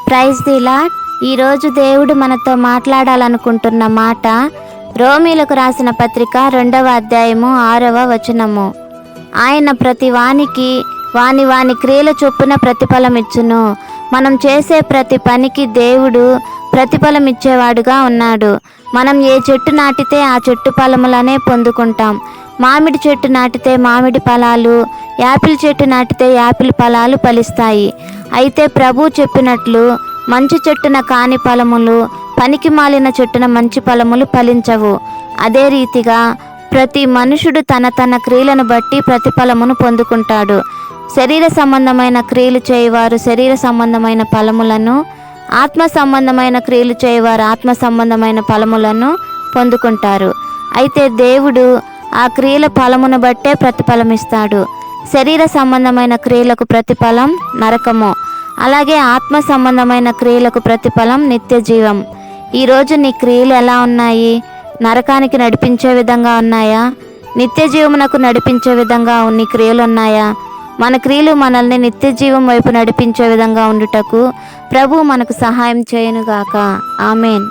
Praise the lord. ఈరోజు దేవుడు మనతో మాట్లాడాలనుకుంటున్న మాట రోమీలకు రాసిన పత్రిక 2వ అధ్యాయము 6వ వచనము. ఆయన ప్రతి వానికి వాని క్రియల చొప్పున ప్రతిఫలం ఇచ్చును. మనం చేసే ప్రతి పనికి దేవుడు ప్రతిఫలం ఇచ్చేవాడుగా ఉన్నాడు. మనం ఏ చెట్టు నాటితే ఆ చెట్టు ఫలములనే పొందుకుంటాం. మామిడి చెట్టు నాటితే మామిడి ఫలాలు, యాపిల్ చెట్టు నాటితే యాపిల్ ఫలాలు ఫలిస్తాయి. అయితే ప్రభు చెప్పినట్లు మంచి చెట్టున కాని ఫలములు, పనికి మాలిన చెట్టున మంచి ఫలములు ఫలించవు. అదే రీతిగా ప్రతి మనుషుడు తన క్రియలను బట్టి ప్రతిఫలమును పొందుకుంటాడు. శరీర సంబంధమైన క్రియలు చేయవారు శరీర సంబంధమైన ఫలములను, ఆత్మ సంబంధమైన క్రియలు చేయవారు ఆత్మ సంబంధమైన ఫలములను పొందుకుంటారు. అయితే దేవుడు ఆ క్రియల ఫలమును బట్టే ప్రతిఫలం ఇస్తాడు. శరీర సంబంధమైన క్రియలకు ప్రతిఫలం నరకము, అలాగే ఆత్మ సంబంధమైన క్రియలకు ప్రతిఫలం నిత్య జీవం. ఈరోజు నీ క్రియలు ఎలా ఉన్నాయి? నరకానికి నడిపించే విధంగా ఉన్నాయా? నిత్య జీవమునకు నడిపించే విధంగా నీ క్రియలు ఉన్నాయా? మన క్రియలు మనల్ని నిత్య జీవం వైపు నడిపించే విధంగా ఉండుటకు ప్రభు మనకు సహాయం చేయనుగాక. ఆమేన్.